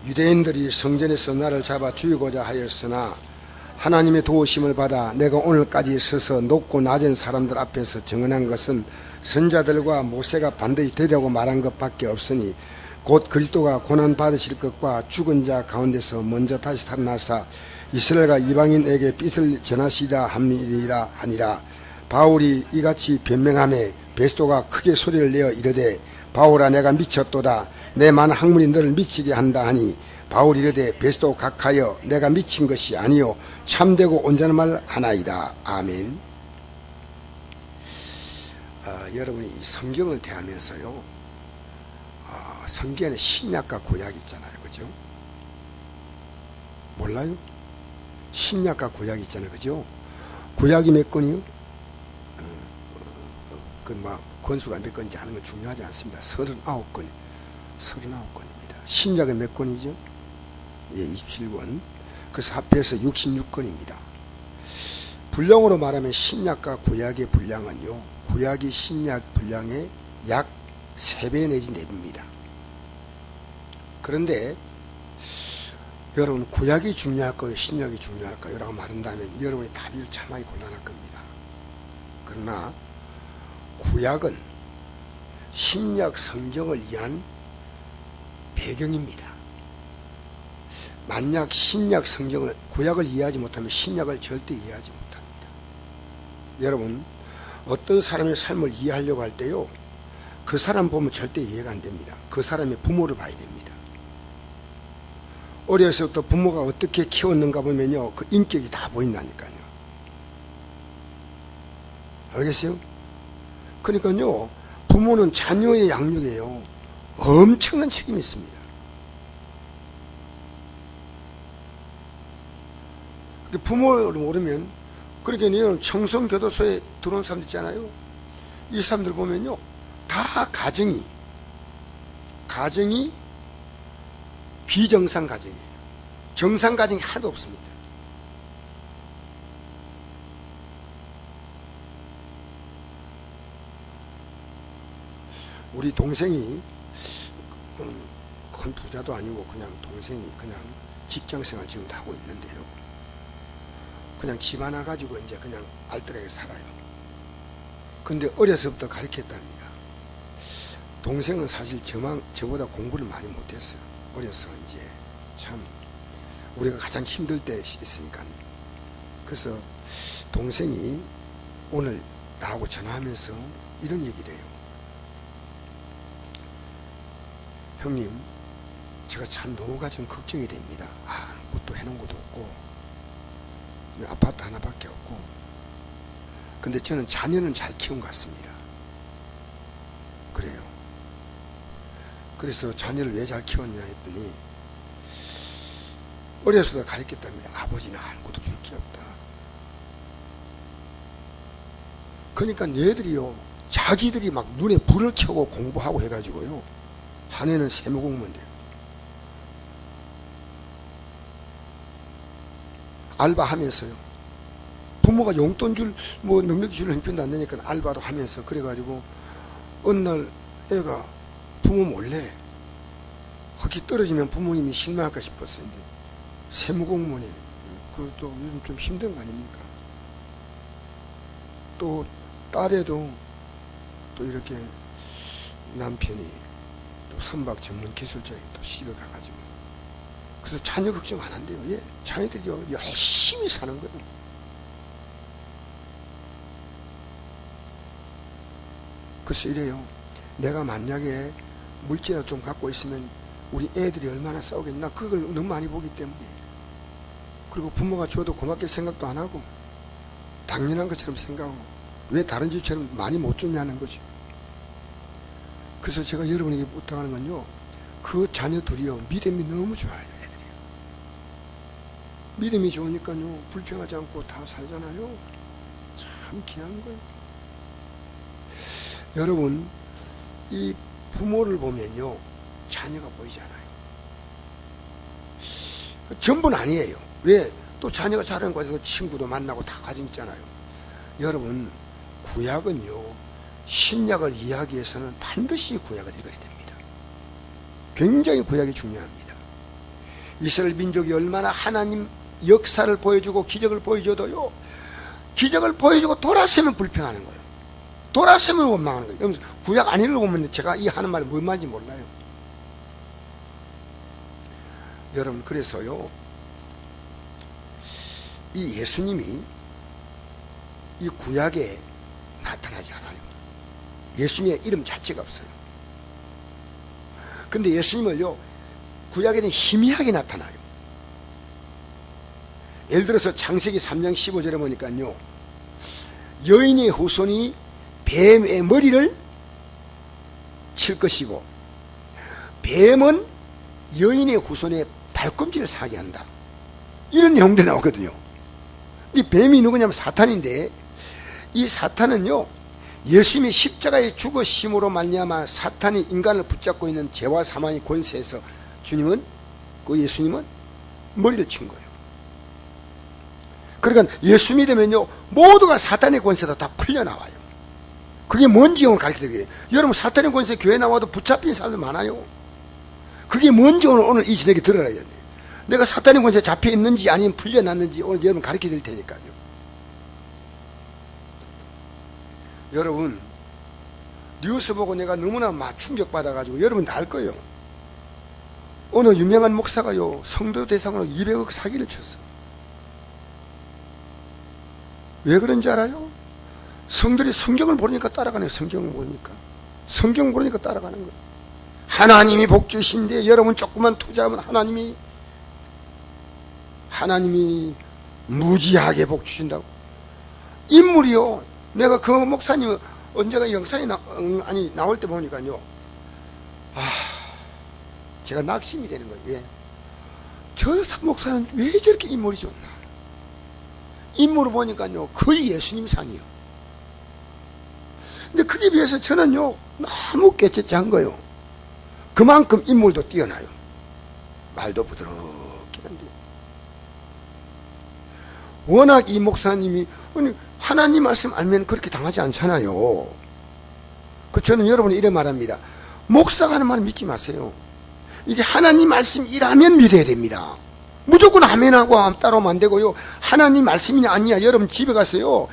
유대인들이 성전에서 나를 잡아 죽이고자 하였으나 하나님의 도우심을 받아 내가 오늘까지 서서 높고 낮은 사람들 앞에서 증언한 것은 선자들과 모세가 반드시 되려고 말한 것밖에 없으니 곧 그리스도가 고난 받으실 것과 죽은 자 가운데서 먼저 다시 살아나사 이스라엘과 이방인에게 빛을 전하시리라 하니라. 바울이 이같이 변명하매 베스도가 크게 소리를 내어 이르되 바울아 내가 미쳤도다. 내 많은 학문이 너를 미치게 한다 하니 바울이 이르되 베스도 각하여 내가 미친 것이 아니요 참되고 온전한 말 하나이다. 아멘. 여러분이 이 성경을 대하면서요, 성경에는 신약과 구약이 있잖아요, 그죠? 몰라요? 신약과 구약이 있잖아요, 그죠? 구약이 몇 권이요? 권수가 몇 건인지 하는 건 중요하지 않습니다. 39권, 39권입니다. 신약은 몇 권이죠? 예, 27권. 그래서 합해서 66권입니다. 분량으로 말하면 신약과 구약의 분량은요, 구약이 신약 분량의 약 3배 내지 4배입니다. 그런데 여러분, 구약이 중요할까요? 신약이 중요할까요? 라고 말한다면 여러분이 답을 참하기 곤란할 겁니다. 그러나 구약은 신약 성경을 위한 배경입니다. 만약 신약 성경을, 구약을 이해하지 못하면 신약을 절대 이해하지 못합니다. 여러분, 어떤 사람의 삶을 이해하려고 할 때요, 그 사람 보면 절대 이해가 안 됩니다. 그 사람의 부모를 봐야 됩니다. 어려서부터 부모가 어떻게 키웠는가 보면요, 그 인격이 다 보인다니까요. 알겠어요? 그러니까요, 부모는 자녀의 양육에요, 엄청난 책임이 있습니다. 부모를 모르면, 그러니까 청송교도소에 들어온 사람들 있잖아요. 이 사람들 보면요, 다 가정이 비정상 가정이에요. 정상 가정이 하나도 없습니다. 우리 동생이 큰 부자도 아니고 그냥 동생이 그냥 직장생활 지금 하고 있는데요, 그냥 집 하나 가지고 이제 그냥 알뜰하게 살아요. 근데 어려서부터 가르쳤답니다. 동생은 사실 저보다 공부를 많이 못했어요. 어려서 이제 참 우리가 가장 힘들 때 있으니까. 그래서 동생이 오늘 나하고 전화하면서 이런 얘기를 해요. 형님, 제가 참 노후가 좀 걱정이 됩니다. 아무것도 해놓은 것도 없고 아파트 하나밖에 없고, 근데 저는 자녀는 잘 키운 것 같습니다. 그래요. 그래서 자녀를 왜 잘 키웠냐 했더니 어려서부터 가르쳤답니다. 아버지는 아무것도 줄 게 없다. 그러니까 얘들이요, 자기들이 막 눈에 불을 켜고 공부하고 해가지고요, 한 해는 세무공무원 돼요. 알바하면서요, 부모가 용돈 줄 능력 줄 형편도 안 되니까 알바도 하면서, 그래가지고 어느 날 애가 부모 몰래 헛기 떨어지면 부모님이 실망할까 싶었어요. 근데 세무공무원이, 그것도 요즘 좀 힘든 거 아닙니까? 또 딸애도 또 이렇게 남편이 또 선박 전문 기술자에 또 시를 가가지고, 그래서 자녀 걱정 안 한대요. 예, 자녀들이요 열심히 사는 거예요. 그래서 이래요. 내가 만약에 물질을 좀 갖고 있으면 우리 애들이 얼마나 싸우겠나, 그걸 너무 많이 보기 때문에. 그리고 부모가 줘도 고맙게 생각도 안 하고 당연한 것처럼 생각하고, 왜 다른 집처럼 많이 못 주냐는 거죠. 그래서 제가 여러분에게 부탁하는 건요, 그 자녀들이요 믿음이 너무 좋아요. 애들이요 믿음이 좋으니까요 불평하지 않고 다 살잖아요. 참 귀한 거예요. 여러분, 이 부모를 보면요 자녀가 보이잖아요. 전부는 아니에요. 왜? 또 자녀가 자라는 과정에서 친구도 만나고 다 가정 있잖아요. 여러분, 구약은요 신약을 이해하기 위해서는 반드시 구약을 읽어야 됩니다. 굉장히 구약이 중요합니다. 이스라엘 민족이 얼마나 하나님 역사를 보여주고 기적을 보여줘도요, 기적을 보여주고 돌아서면 불평하는 거예요. 돌아서면 원망하는 거예요. 구약 안 읽어보면 제가 이 하는 말이 뭔 말인지 몰라요. 여러분, 그래서요, 이 예수님이 이 구약에 나타나지 않아요. 예수님의 이름 자체가 없어요. 근데 예수님을요, 구약에는 희미하게 나타나요. 예를 들어서 창세기 3장 15절에 보니까요, 여인의 후손이 뱀의 머리를 칠 것이고 뱀은 여인의 후손의 발꿈치를 사게 한다, 이런 내용들이 나오거든요. 이 뱀이 누구냐면 사탄인데, 이 사탄은요, 예수님이 십자가에 죽으심으로 말미암아 사탄이 인간을 붙잡고 있는 죄와 사망의 권세에서 예수님은 머리를 친 거예요. 그러니까 예수 믿으면요, 모두가 사탄의 권세도 다 풀려나와요. 그게 뭔지 오늘 가르쳐드려요. 여러분, 사탄의 권세 교회 나와도 붙잡힌 사람들 많아요. 그게 뭔지 오늘 이 시대에 들어야 돼요. 내가 사탄의 권세에 잡혀있는지 아니면 풀려났는지 오늘 여러분 가르쳐 드릴 테니까요. 여러분, 뉴스 보고 내가 너무나 충격받아가지고 여러분 다 알 거예요. 어느 유명한 목사가요, 성도 대상으로 200억 사기를 쳤어. 왜 그런지 알아요? 성들이 성경을 모르니까 따라가네요. 성경을 모르니까. 성경 모르니까 따라가는 거예요. 하나님이 복 주신데 여러분 조금만 투자하면 하나님이 무지하게 복 주신다고. 인물이요, 내가 그 목사님 언제가 영상이 나올 때 보니까요, 제가 낙심이 되는 거예요. 왜? 저 목사는 왜 저렇게 인물이 좋나? 인물을 보니까요, 거의 예수님 상이요. 근데 그에 비해서 저는요, 너무 깨끗한 거예요. 그만큼 인물도 뛰어나요. 말도 부드럽게 한데. 워낙 이 목사님이, 하나님 말씀 알면 그렇게 당하지 않잖아요. 저는 여러분이 이래 말합니다. 목사가 하는 말 믿지 마세요. 이게 하나님 말씀이라면 믿어야 됩니다. 무조건 아멘하고 따라오면 안 되고요. 하나님 말씀이냐 아니냐, 여러분 집에 가서요,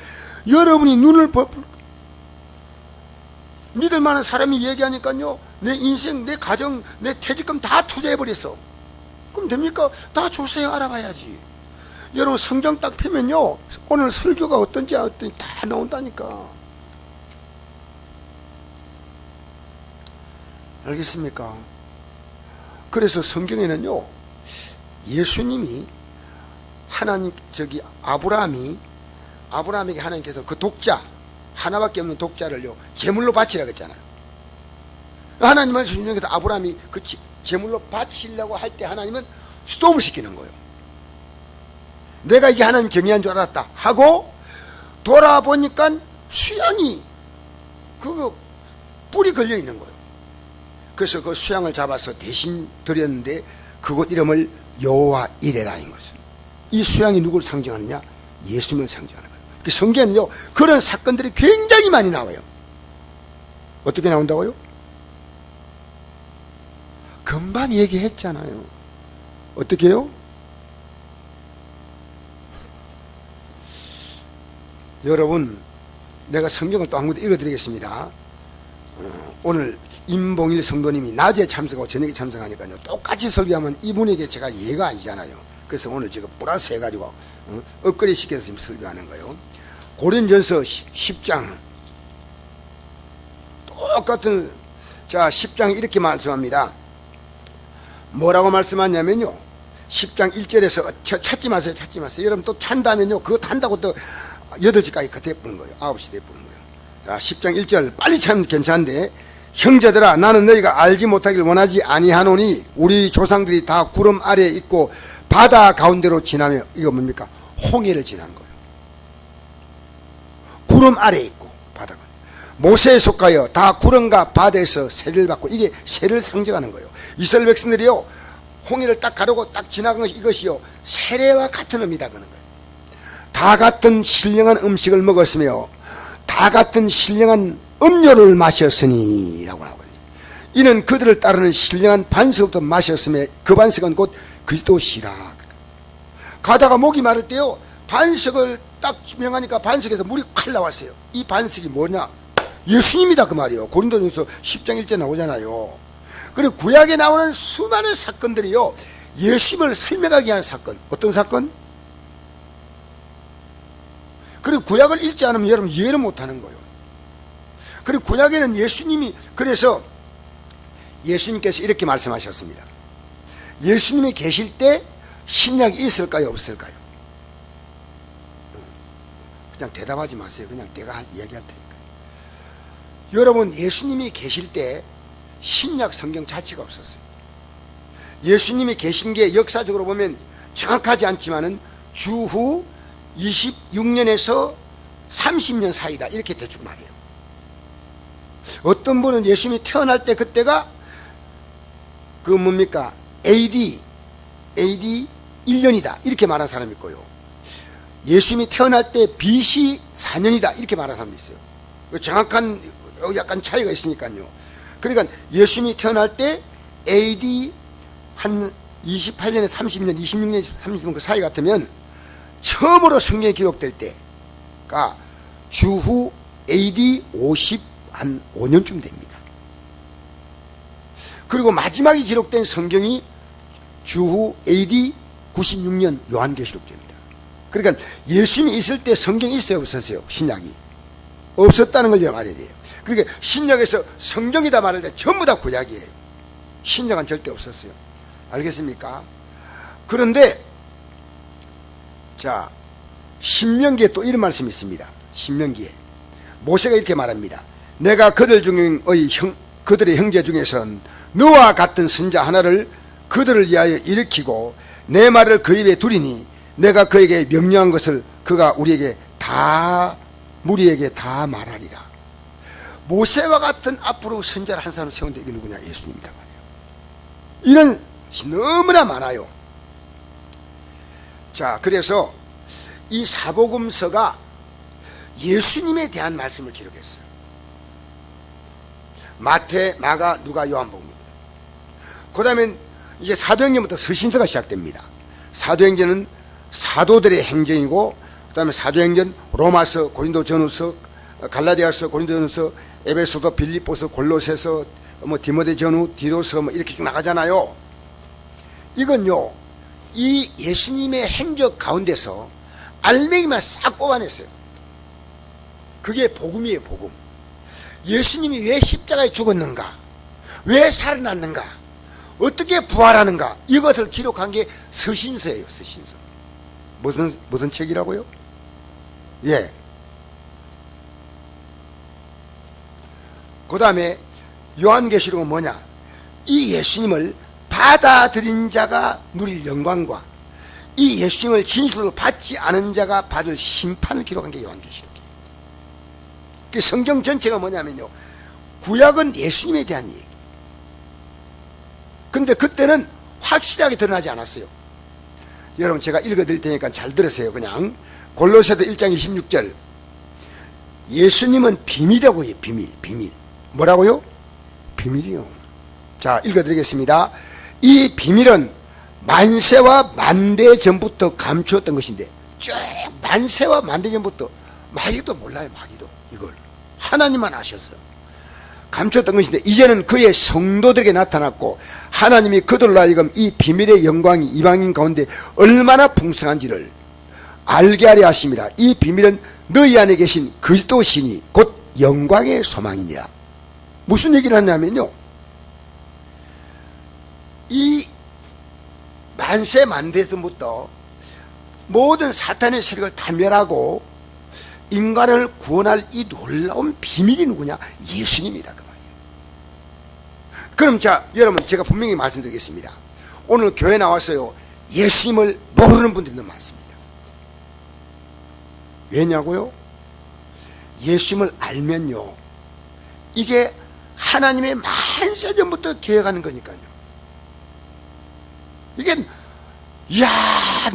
여러분이 눈을 믿을 만한 사람이 얘기하니까요, 내 인생, 내 가정, 내 퇴직금 다 투자해버렸어. 그럼 됩니까? 다 조사해 알아봐야지. 여러분, 성경 딱 펴면요, 오늘 설교가 어떤지 다 나온다니까. 알겠습니까? 그래서 성경에는요, 예수님이 아브라함에게 하나님께서 그 독자, 하나밖에 없는 독자를요, 제물로 바치라고 했잖아요. 하나님은 성경에서 아브라함이 그 제물로 바치려고 할 때 하나님은 스톱을 시키는 거예요. 내가 이제 하나님 경외한 줄 알았다 하고 돌아보니까 수양이 뿔이 걸려 있는 거예요. 그래서 그 수양을 잡아서 대신 드렸는데 그곳 이름을 여호와 이레라는 것은, 이 수양이 누구를 상징하느냐? 예수님을 상징하는 거예요. 성경은요, 그런 사건들이 굉장히 많이 나와요. 어떻게 나온다고요? 금방 얘기했잖아요. 어떻게 해요? 여러분, 내가 성경을 또 한 군데 읽어드리겠습니다. 오늘 임봉일 성도님이 낮에 참석하고 저녁에 참석하니까요, 똑같이 설교하면 이분에게 제가 예가 아니잖아요. 그래서 오늘 제가 플러스 해가지고 업그레이드 시켜서 지금 설교하는 거예요. 고린전서 10장 똑같은, 자 10장 이렇게 말씀합니다. 뭐라고 말씀하냐면요, 10장 1절에서 찾지 마세요. 여러분 또 찬다면요, 그거 탄다고 또 8시까지 대부는 거예요. 9시 대부는 거예요. 자 10장 1절, 빨리 차면 괜찮은데, 형제들아, 나는 너희가 알지 못하길 원하지 아니하노니 우리 조상들이 다 구름 아래에 있고 바다 가운데로 지나며, 이거 뭡니까? 홍해를 지난 거예요. 구름 아래에 있고 바다가, 모세에 속하여 다 구름과 바다에서 세를 받고, 이게 세를 상징하는 거예요. 이스라엘 백성들이요, 홍해를 딱 가르고 딱 지나간 것이 이것이요, 세례와 같은 의미다 그러는 거예요. 다 같은 신령한 음식을 먹었으며 다 같은 신령한 음료를 마셨으니 라고 하거든요. 이는 그들을 따르는 신령한 반석부터 마셨음에 그 반석은 곧 그리스도시라. 가다가 목이 마를 때요, 반석을 딱 명하니까 반석에서 물이 콸 나왔어요. 이 반석이 뭐냐? 예수님이다 그 말이에요. 고린도전서 10장 1절 나오잖아요. 그리고 구약에 나오는 수많은 사건들이요, 예수님을 설명하기 위한 사건. 어떤 사건? 그리고 구약을 읽지 않으면 여러분 이해를 못하는 거예요. 그리고 구약에는 예수님이, 그래서 예수님께서 이렇게 말씀하셨습니다. 예수님이 계실 때 신약이 있을까요, 없을까요? 그냥 대답하지 마세요. 그냥 내가 이야기할 테니까. 여러분, 예수님이 계실 때 신약 성경 자체가 없었어요. 예수님이 계신 게 역사적으로 보면 정확하지 않지만은 주후 26년에서 30년 사이다, 이렇게 대충 말해요. 어떤 분은 예수님이 태어날 때 그때가 그 뭡니까? AD 1년이다, 이렇게 말한 사람이 있고요. 예수님이 태어날 때 BC 4년이다, 이렇게 말한 사람도 있어요. 정확한 약간 차이가 있으니까요. 그러니까 예수님이 태어날 때 AD 한 28년에 30년, 26년에 30년 그 사이 같으면 처음으로 성경이 기록될 때가 주후 AD 55년쯤 됩니다. 그리고 마지막에 기록된 성경이 주후 AD 96년 요한계시록입니다. 그러니까 예수님이 있을 때 성경이 있어요, 없었어요? 신약이 없었다는 걸 말해야 돼요. 그러니까 신약에서 성경이다 말할 때 전부 다 구약이에요. 신약은 절대 없었어요. 알겠습니까? 그런데 자, 신명기에 또 이런 말씀이 있습니다. 신명기에 모세가 이렇게 말합니다. 내가 그들의 형제 중에선 너와 같은 선자 하나를 그들을 위하여 일으키고 내 말을 그 입에 두리니 내가 그에게 명령한 것을 그가 무리에게 다 말하리라. 모세와 같은 앞으로 선자를 한 사람 세운데 이게 누구냐? 예수님이다 말이에요. 이런 너무나 많아요. 자, 그래서 이 사복음서가 예수님에 대한 말씀을 기록했어요. 마태, 마가, 누가, 요한복음입니다. 그 다음에 이제 사도행전부터 서신서가 시작됩니다. 사도행전은 사도들의 행전이고, 그 다음에 사도행전, 로마서, 고린도전후서, 갈라디아서, 고린도전후서, 에베소서, 빌립보서, 골로새서, 디모데전후, 디도서 이렇게 쭉 나가잖아요. 이건요, 이 예수님의 행적 가운데서 알맹이만 싹 뽑아냈어요. 그게 복음이에요, 복음. 예수님이 왜 십자가에 죽었는가, 왜 살아났는가, 어떻게 부활하는가, 이것을 기록한 게 서신서예요. 서신서. 무슨 책이라고요? 예. 그 다음에 요한계시록은 뭐냐? 이 예수님을 받아들인 자가 누릴 영광과 이 예수님을 진실로 받지 않은 자가 받을 심판을 기록한 게 요한계시록이에요. 그 성경 전체가 뭐냐면요, 구약은 예수님에 대한 얘기. 근데 그때는 확실하게 드러나지 않았어요. 여러분, 제가 읽어드릴 테니까 잘 들으세요. 그냥 골로새서 1장 26절, 예수님은 비밀이라고 해요. 비밀. 뭐라고요? 비밀이요. 자, 읽어드리겠습니다. 이 비밀은 만세와 만대 전부터 감추었던 것인데, 쭉 만세와 만대 전부터 마귀도 몰라요. 마귀도 이걸 하나님만 아셨어요. 감췄던 것인데 이제는 그의 성도들에게 나타났고, 하나님이 그들로 하여금 이 비밀의 영광이 이방인 가운데 얼마나 풍성한지를 알게 하려 하심이라. 이 비밀은 너희 안에 계신 그리스도시니 곧 영광의 소망이니라. 무슨 얘기를 하냐면요, 이 만세 만대전부터 모든 사탄의 세력을 다 멸하고 인간을 구원할 이 놀라운 비밀이 누구냐? 예수님이다 그 말이에요. 그럼 자, 여러분, 제가 분명히 말씀드리겠습니다. 오늘 교회 나왔어요, 예수님을 모르는 분들이 너무 많습니다. 왜냐고요? 예수님을 알면요, 이게 하나님의 만세 전부터 계획하는 거니까요. 이게 이야,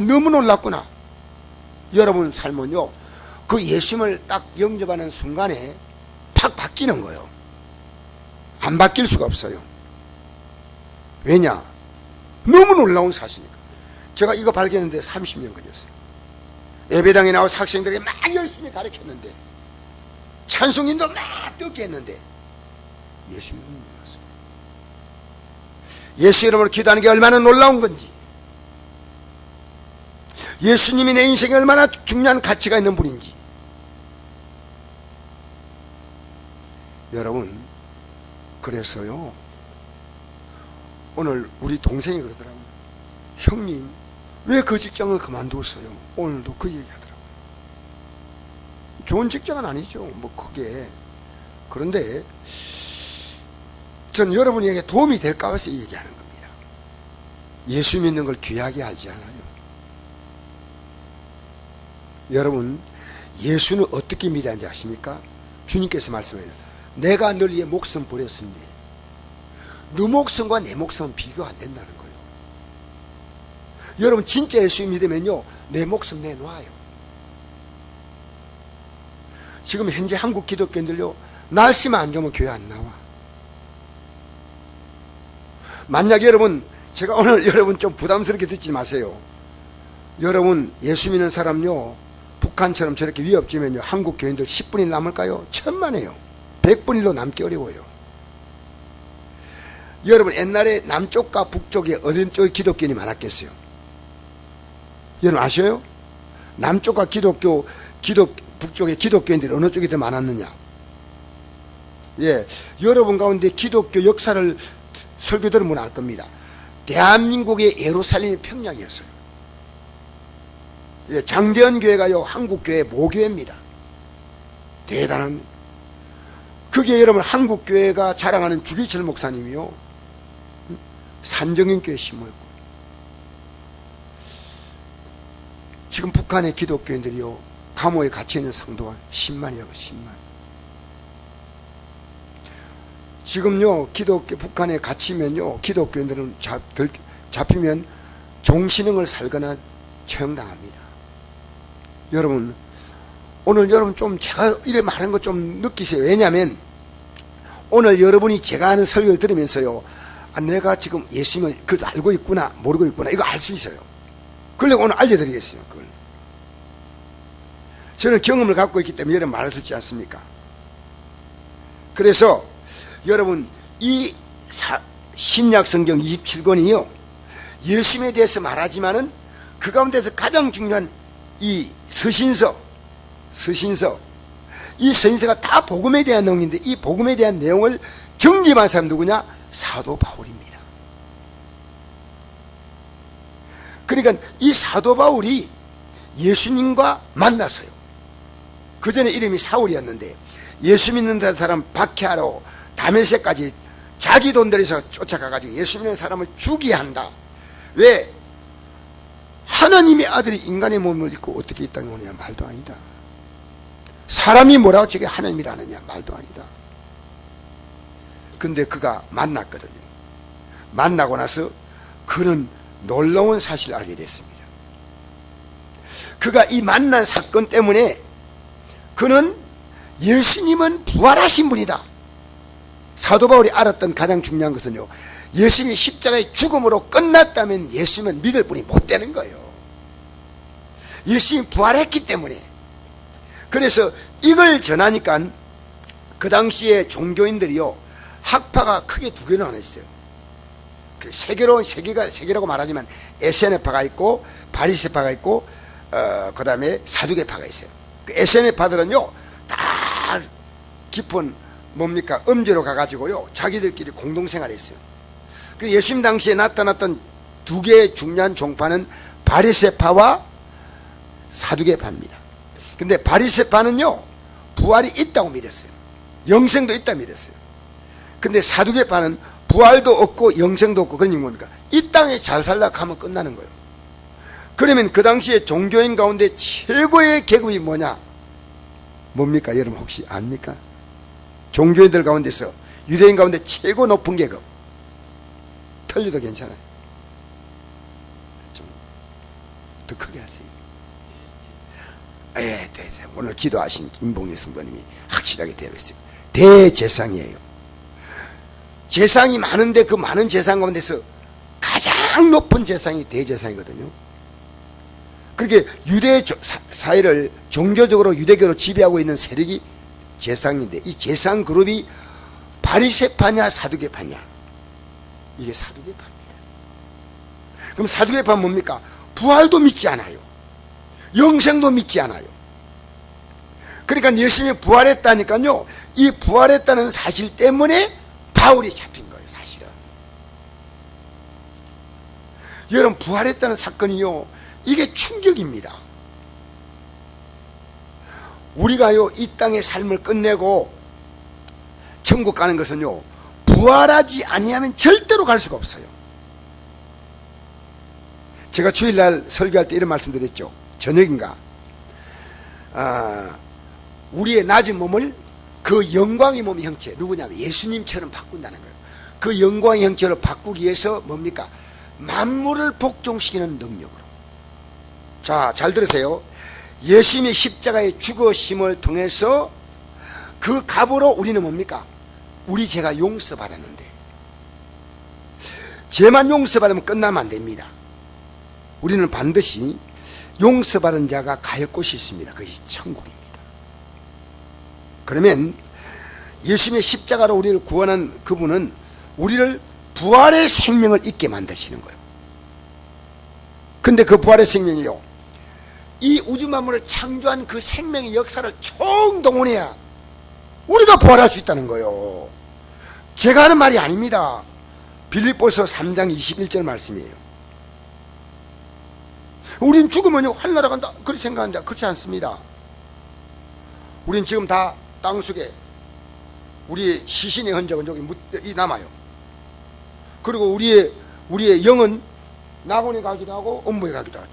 너무 놀랍구나. 여러분 삶은요, 그 예수님을 딱 영접하는 순간에 팍 바뀌는 거예요. 안 바뀔 수가 없어요. 왜냐? 너무 놀라운 사실이니까. 제가 이거 발견했는데 30년 걸렸어요. 예배당에 나와서 학생들에게 막 열심히 가르쳤는데, 찬송인도 막 듣게 했는데 예수 이름을 몰랐어요. 예수 이름으로 기도하는 게 얼마나 놀라운 건지, 예수님이 내 인생에 얼마나 중요한 가치가 있는 분인지. 여러분, 그래서요, 오늘 우리 동생이 그러더라고요. 형님, 왜 그 직장을 그만뒀어요? 오늘도 그 얘기하더라고요. 좋은 직장은 아니죠, 뭐 크게. 그런데 전 여러분에게 도움이 될까 해서 얘기하는 겁니다. 예수 믿는 걸 귀하게 하지 않아요. 여러분, 예수는 어떻게 믿었는지 아십니까? 주님께서 말씀해요. 내가 널 위해 목숨 버렸으니 네 목숨과 내 목숨은 비교 안 된다는 거예요. 여러분, 진짜 예수 믿으면요, 내 목숨 내놔요. 지금 현재 한국 기독교인들요, 날씨만 안 좋으면 교회 안 나와. 만약에 여러분, 제가 오늘 여러분 좀 부담스럽게 듣지 마세요. 여러분, 예수 믿는 사람요, 북한처럼 저렇게 위협지면요, 한국 교인들 10분이 남을까요? 천만에요. 100분일로 남기 어려워요. 여러분, 옛날에 남쪽과 북쪽에 어느 쪽에 기독교인이 많았겠어요? 여러분 아셔요? 남쪽과 북쪽에 기독교인들이 어느 쪽이 더 많았느냐? 예, 여러분 가운데 기독교 역사를 설교 들으면 알 겁니다. 대한민국의 예루살렘이 평양이었어요. 예, 장대현 교회가요, 한국교회 모교회입니다. 대단한. 그게 여러분, 한국교회가 자랑하는 주기철 목사님이요, 산정인교회 신모였고, 지금 북한의 기독교인들이요, 감옥에 갇혀있는 성도가 10만이라고. 10만. 지금요, 북한에 갇히면요, 기독교인들은 잡히면 종신형을 살거나 처형당합니다. 여러분, 오늘 여러분 좀 제가 이래 말하는 거 좀 느끼세요. 왜냐하면 오늘 여러분이 제가 하는 설교를 들으면서요, 아, 내가 지금 예수님을 그걸 알고 있구나, 모르고 있구나, 이거 알 수 있어요. 그러려고 오늘 알려드리겠어요. 그걸. 저는 경험을 갖고 있기 때문에 여러분 말할 수 있지 않습니까? 그래서 여러분, 이 신약 성경 27권이요, 예수님에 대해서 말하지만은 그 가운데서 가장 중요한 이 서신서, 이 서신서가 다 복음에 대한 내용인데, 이 복음에 대한 내용을 정립한 사람 누구냐? 사도 바울입니다. 그러니까 이 사도 바울이 예수님과 만났어요. 그 전에 이름이 사울이었는데, 예수 믿는 사람 박해하러 다메섹까지 자기 돈 들여서 쫓아가가지고 예수 믿는 사람을 죽이게 한다. 왜? 하나님의 아들이 인간의 몸을 입고 어떻게 이 땅에 오느냐? 말도 아니다. 사람이 뭐라고 저게 하나님이라느냐? 말도 아니다. 근데 그가 만났거든요. 만나고 나서 그는 놀라운 사실을 알게 됐습니다. 그가 이 만난 사건 때문에 그는 예수님은 부활하신 분이다. 사도 바울이 알았던 가장 중요한 것은요, 예수님이 십자가의 죽음으로 끝났다면 예수님은 믿을 분이 못 되는 거예요. 예수님이 부활했기 때문에. 그래서 이걸 전하니까 그 당시에 종교인들이요, 학파가 크게 두 개로 나눠 있어요. 그 세계라고 말하지만 에세네파가 있고 바리새파가 있고 그 다음에 사두개파가 있어요. 그 에세네파들은요, 다 깊은 뭡니까? 음지로 가가지고요, 자기들끼리 공동생활을 했어요. 그 예수님 당시에 나타났던 두 개의 중요한 종파는 바리새파와 사두개파입니다. 근데 바리새파는요, 부활이 있다고 믿었어요. 영생도 있다고 믿었어요. 근데 사두개파는 부활도 없고 영생도 없고, 그러니 뭡니까? 이 땅에 잘 살라고 하면 끝나는 거예요. 그러면 그 당시에 종교인 가운데 최고의 계급이 뭐냐? 뭡니까? 여러분 혹시 압니까? 종교인들 가운데서 유대인 가운데 최고 높은 계급, 틀려도 괜찮아요. 좀 더 크게 하세요. 예, 오늘 기도하신 임봉희 성도님이 확실하게 대답했어요. 대제사장이에요. 재상이 많은데 그 많은 재상 가운데서 가장 높은 재상이 대제사장이거든요. 그렇게 유대 사회를 종교적으로 유대교로 지배하고 있는 세력이 재상인데, 이 재상 그룹이 바리새파냐 사두개파냐? 이게 사두개파입니다. 그럼 사두개파는 뭡니까? 부활도 믿지 않아요. 영생도 믿지 않아요. 그러니까 예수님이 부활했다니까요, 이 부활했다는 사실 때문에 바울이 잡힌 거예요. 사실은 여러분, 부활했다는 사건이요, 이게 충격입니다. 우리가요 이 땅의 삶을 끝내고 천국 가는 것은요, 부활하지 아니하면 절대로 갈 수가 없어요. 제가 주일날 설교할 때 이런 말씀 드렸죠. 저녁인가, 우리의 낮은 몸을 그 영광의 몸의 형체, 누구냐면 예수님처럼 바꾼다는 거예요. 그 영광의 형체로 바꾸기 위해서 뭡니까? 만물을 복종시키는 능력으로. 자, 잘 들으세요. 예수님의 십자가의 죽으심을 통해서 그 값으로 우리는 뭡니까? 우리 죄가 용서받았는데, 죄만 용서받으면 끝나면 안 됩니다. 우리는 반드시 용서받은 자가 갈 곳이 있습니다. 그것이 천국입니다. 그러면 예수님의 십자가로 우리를 구원한 그분은 우리를 부활의 생명을 잊게 만드시는 거예요. 근데 그 부활의 생명이요, 이 우주 만물을 창조한 그 생명의 역사를 총동원해야 우리가 부활할 수 있다는 거예요. 제가 하는 말이 아닙니다. 빌립보서 3장 21절 말씀이에요. 우린 죽으면 하늘나라 간다 그렇게 생각하는데 그렇지 않습니다. 우린 지금 다 땅속에 우리의 시신의 흔적은 여기 남아요. 그리고 우리의 영은 낙원에 가기도 하고 음부에 가기도 하죠.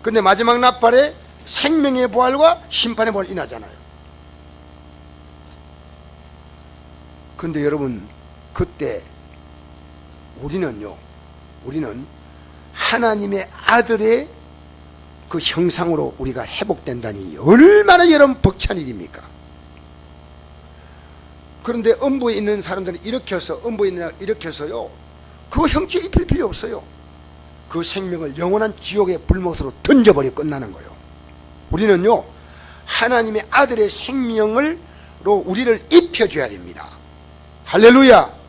근데 마지막 나팔에 생명의 부활과 심판의 부활이 나잖아요. 근데 여러분, 그때 우리는 하나님의 아들의 그 형상으로 우리가 회복된다니 얼마나 여러분 벅찬 일입니까? 그런데 음부에 있는 사람들은 일으켜서요 그 형체 입힐 필요 없어요. 그 생명을 영원한 지옥의 불못으로 던져버려 끝나는 거예요. 우리는요 하나님의 아들의 생명으로 우리를 입혀줘야 됩니다. 할렐루야.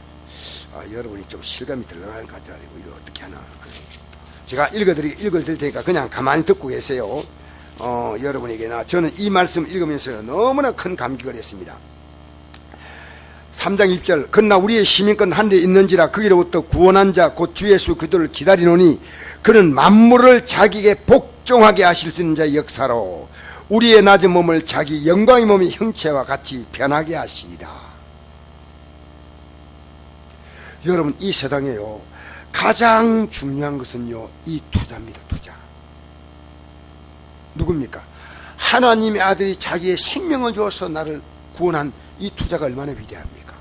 여러분이 좀 실감이 들어가는 것 같아요. 이거 어떻게 하나. 제가 읽어드릴 테니까 그냥 가만히 듣고 계세요. 여러분에게나 저는 이 말씀 읽으면서 너무나 큰 감격을 했습니다. 3장 2절, 그러나 우리의 시민권 하늘에 있는지라 거기로부터 구원한 자 곧 주 예수 그들을 기다리노니 그는 만물을 자기에게 복종하게 하실 수 있는 자의 역사로 우리의 낮은 몸을 자기 영광의 몸의 형체와 같이 변하게 하시리라. 여러분, 이 세상에요 가장 중요한 것은요 이 투자입니다. 투자. 누굽니까? 하나님의 아들이 자기의 생명을 주어서 나를 구원한 이 투자가 얼마나 위대합니까?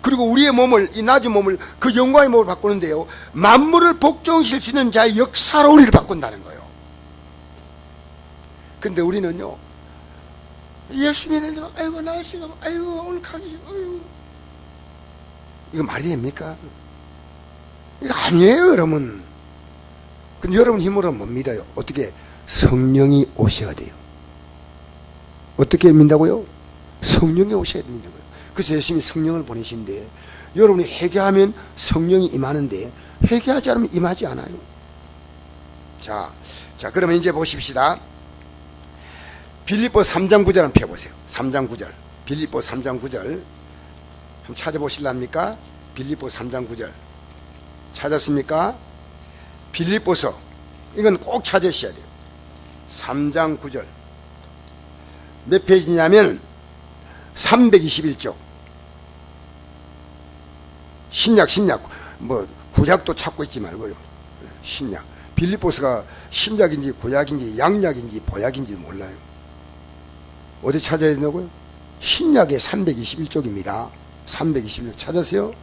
그리고 우리의 몸을, 이 낮은 몸을 그 영광의 몸을 바꾸는데요 만물을 복종실 수 있는 자의 역사로 우리를 바꾼다는 거예요. 근데 우리는요 예수님이 아이고 날씨가 아이고 오늘 가기 아이고 이거 말이 됩니까? 이거 아니에요 여러분. 근데 여러분 힘으로 못 믿어요. 어떻게? 성령이 오셔야 돼요. 어떻게 믿는다고요? 성령이 오셔야 된다고요. 그래서 예수님이 성령을 보내신데 여러분이 회개하면 성령이 임하는데 회개하지 않으면 임하지 않아요. 자 그러면 이제 보십시다. 빌립보 3장 9절 한번 펴보세요. 3장 9절. 빌립보 3장 9절 한번 찾아보실랍니까? 빌립보 3장 9절 찾았습니까? 빌립보서 이건 꼭 찾으셔야 돼요. 3장 9절 몇 페이지냐면 321쪽. 신약 뭐 구약도 찾고 있지 말고요. 신약. 빌립보서가 신약인지 구약인지 양약인지 보약인지 몰라요. 어디 찾아야 된다고요? 신약의 321쪽입니다. 321쪽 찾았어요?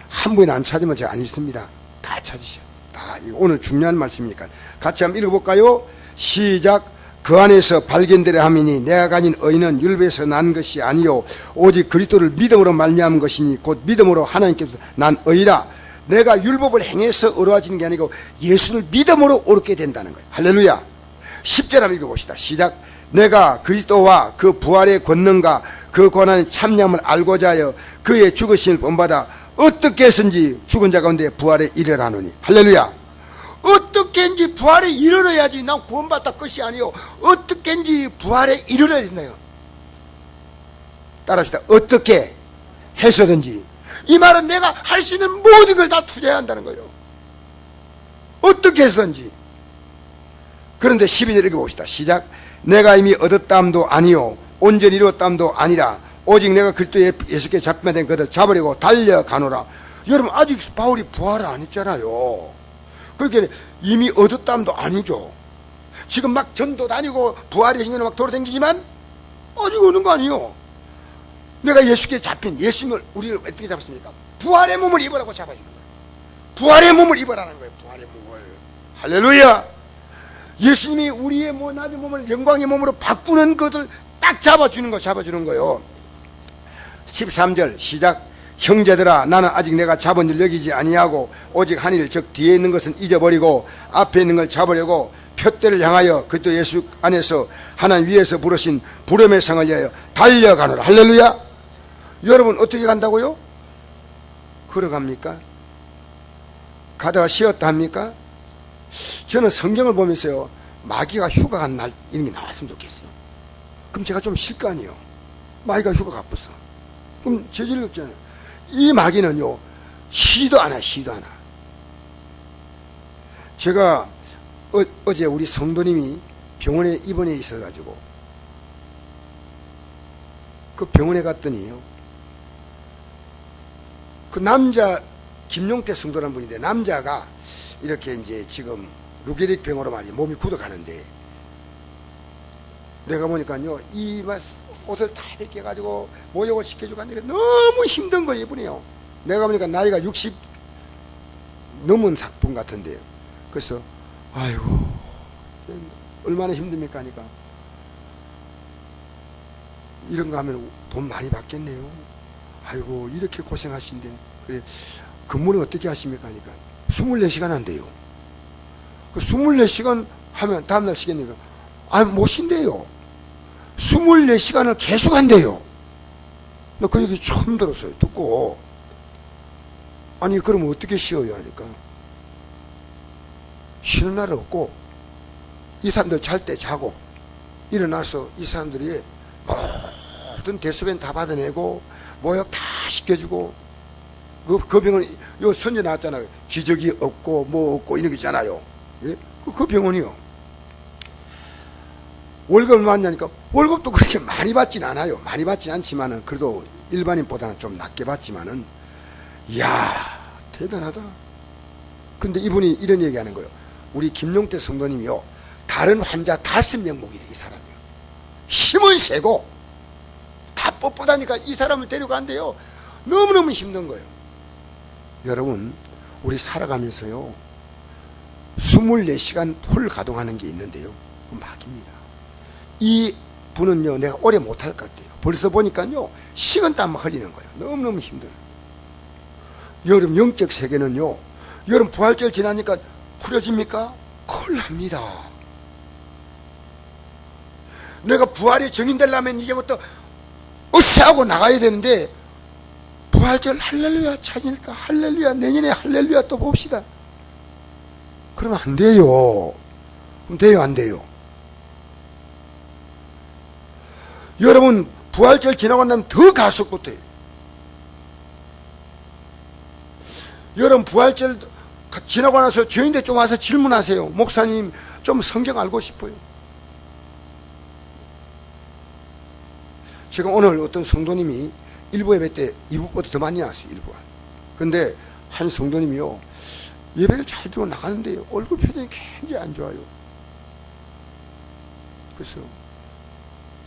한 분이 안 찾으면 제가 안 읽습니다. 다 찾으셔. 다 오늘 중요한 말씀이니까 같이 한번 읽어볼까요? 시작. 그 안에서 발견되려 함이니 내가 가진 의는 율법에서 난 것이 아니요 오직 그리스도를 믿음으로 말미암은 것이니 곧 믿음으로 하나님께서 난 의라. 내가 율법을 행해서 의로워지는 게 아니고 예수를 믿음으로 옳게 된다는 거예요. 할렐루야. 10절 한번 읽어봅시다. 시작. 내가 그리스도와 그 부활의 권능과 그 고난의 참념을 알고자 하여 그의 죽으심을 본받아 어떻게 해서든지 죽은 자 가운데 부활에 이르라노니. 할렐루야. 어떻게인지 부활에 이르러야지. 난 구원받다 것이 아니요 어떻게인지 부활에 이르러야 된다요. 따라합시다. 어떻게 해서든지. 이 말은 내가 할 수 있는 모든 걸 다 투자해야 한다는 거예요. 어떻게 해서든지. 그런데 12절 읽어봅시다. 시작. 내가 이미 얻었다함도 아니요 온전히 이루었다함도 아니라 오직 내가 그리스도 예수께 잡혀된 그들 잡으려고 달려가노라. 여러분 아직 바울이 부활을 안 했잖아요. 그렇게 이미 얻었다함도 아니죠. 지금 막 전도 다니고 부활의 행위로 막 돌아다니지만 아직 오는 거 아니에요. 내가 예수께 잡힌 예수님을 우리를 어떻게 잡았습니까? 부활의 몸을 입으라고 잡아주는 거예요. 부활의 몸을 입으라는 거예요. 부활의 몸을. 할렐루야. 예수님이 우리의 낮은 몸을 영광의 몸으로 바꾸는 것을 딱 잡아주는 거예요. 13절 시작. 형제들아 나는 아직 내가 잡은 줄 여기지 아니하고 오직 한 일 즉 뒤에 있는 것은 잊어버리고 앞에 있는 걸 잡으려고 표대를 향하여 그리스도 예수 안에서 하나님 위에서 부르신 부름의 상을 위하여 달려가노라. 할렐루야. 여러분 어떻게 간다고요? 걸어갑니까? 가다가 쉬었다 합니까? 저는 성경을 보면서요 마귀가 휴가 간 날 이런 게 나왔으면 좋겠어요. 그럼 제가 좀 쉴 거 아니에요. 마귀가 휴가 가쁘서 그럼 재질이 없잖아요. 이 마귀는요 쉬도 않아. 제가 어제 우리 성도님이 병원에 입원해 있어가지고 그 병원에 갔더니요 그 남자 김용태 성도라는 분인데 남자가 이렇게 이제 지금 루게릭 병으로 말이에요 몸이 굳어가는데 내가 보니까요 이 옷을 다 벗겨가지고 모욕을 시켜주고 하는데 너무 힘든 거예요 이분이요. 내가 보니까 나이가 60 넘은 분 같은데요. 그래서 아이고 얼마나 힘듭니까 하니까 이런 거 하면 돈 많이 받겠네요. 아이고 이렇게 고생하신데 그래 근무는 어떻게 하십니까 하니까 24시간 한대요. 그 24시간 하면 다음날 쉬겠니까? 못 쉰대요. 24시간을 계속 한대요. 나 그 얘기 처음 들었어요. 듣고 아니 그러면 어떻게 쉬어요 하니까 쉬는 날은 없고 이 사람들 잘 때 자고 일어나서 이 사람들이 모든 대소변 다 받아내고 모욕 다 시켜주고 그 병원 요 선제 나왔잖아요. 기저귀 없고 뭐 없고 이런 게 있잖아요. 예? 그 병원이요. 월급을 받냐니까 월급도 그렇게 많이 받진 않아요. 많이 받진 않지만은 그래도 일반인보다는 좀 낮게 받지만은 이야 대단하다. 근데 이분이 이런 얘기하는 거예요. 우리 김용태 성도님이요 다른 환자 5명 목이래. 이 사람이요 힘은 세고 다 뻣뻣하니까 이 사람을 데려간대요. 너무너무 힘든 거예요. 여러분 우리 살아가면서요 24시간 풀 가동하는 게 있는데요 그 마귀입니다. 이 분은요 내가 오래 못할 것 같아요. 벌써 보니까요 식은땀 흘리는 거예요. 너무너무 힘들어요. 여러분 영적 세계는요 여러분 부활절 지나니까 풀어집니까? 큰일 납니다. 내가 부활이 정인되려면 이제부터 으쌰하고 나가야 되는데 부활절 할렐루야 찾으니까 할렐루야 내년에 할렐루야 또 봅시다. 그러면 안 돼요. 그럼 돼요 안 돼요? 여러분 부활절 지나고 나면 더 가속부터요. 여러분 부활절 지나고 나서 죄인들 좀 와서 질문하세요. 목사님 좀 성경 알고 싶어요. 제가 오늘 어떤 성도님이 일부 예배 때 2부보다 더 많이 나왔어요. 2부가. 근데 한 성도님이요 예배를 잘 들어 나가는데요 얼굴 표정이 굉장히 안 좋아요. 그래서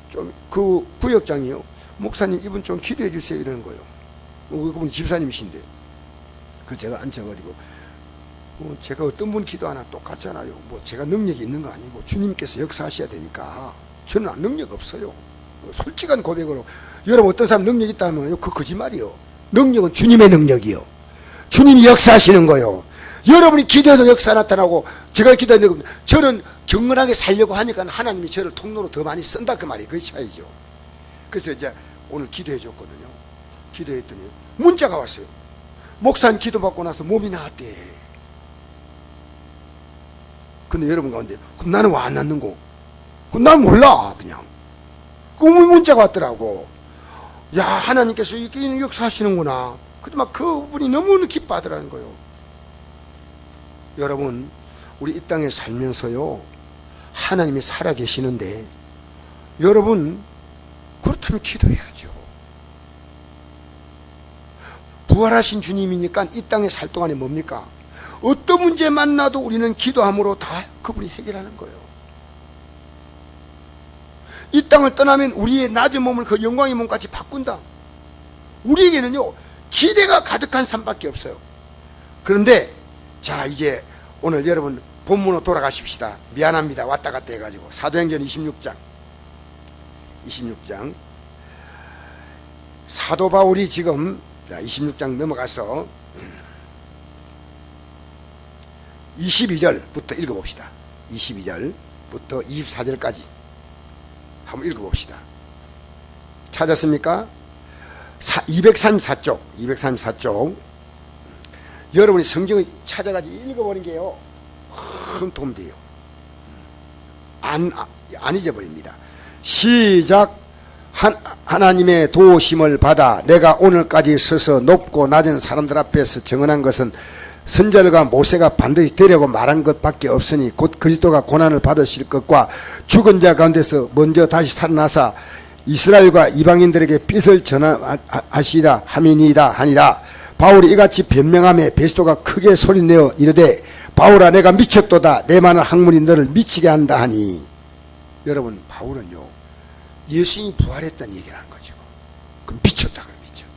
좀 그 구역장이요 목사님 이분 좀 기도해 주세요 이러는 거예요. 그분 집사님이신데 그래서 제가 앉혀가지고 제가 어떤 분 기도하나 똑같잖아요. 뭐 제가 능력이 있는 거 아니고 주님께서 역사하셔야 되니까 저는 능력 없어요. 솔직한 고백으로 여러분 어떤 사람 능력 있다면 그 거짓말이요. 능력은 주님의 능력이요. 주님이 역사하시는 거요. 여러분이 기도해도 역사 나타나고 제가 기도했는데 저는 경건하게 살려고 하니까 하나님이 저를 통로로 더 많이 쓴다 그 말이 그 차이죠. 그래서 이제 오늘 기도해 줬거든요. 기도했더니 문자가 왔어요. 목사님 기도받고 나서 몸이 나았대. 근데 여러분 가운데 그럼 나는 왜 안 낫는고? 그럼 난 몰라 그냥. 그 문자가 왔더라고. 야 하나님께서 이렇게 역사하시는구나. 근데 막 그분이 너무 기뻐하더라는 거예요. 여러분 우리 이 땅에 살면서요 하나님이 살아계시는데 여러분 그렇다면 기도해야죠. 부활하신 주님이니까 이 땅에 살 동안에 뭡니까? 어떤 문제 만나도 우리는 기도함으로 다 그분이 해결하는 거예요. 이 땅을 떠나면 우리의 낮은 몸을 그 영광의 몸까지 바꾼다. 우리에게는요 기대가 가득한 삶밖에 없어요. 그런데 자 이제 오늘 여러분 본문으로 돌아가십시다. 미안합니다. 왔다 갔다 해가지고 사도행전 26장 사도 바울이 지금 26장 넘어가서 22절부터 읽어봅시다. 22절부터 24절까지 한번 읽어봅시다. 찾았습니까? 234쪽 여러분이 성경을 찾아가지고 읽어보는 게요 큰 도움 돼요. 안 잊어버립니다. 시작. 하나님의 도우심을 받아 내가 오늘까지 서서 높고 낮은 사람들 앞에서 증언한 것은 선지자들과 모세가 반드시 되려고 말한 것밖에 없으니 곧 그리스도가 고난을 받으실 것과 죽은 자 가운데서 먼저 다시 살아나사 이스라엘과 이방인들에게 빛을 전하시리라 함이니이다 하니라. 바울이 이같이 변명하며 베스도가 크게 소리내어 이르되 바울아 내가 미쳤도다. 내 많은 학문이 너를 미치게 한다 하니. 여러분 바울은요 예수님이 부활했다는 얘기를 한 거죠. 그럼 미쳤다. 그럼 미쳤다.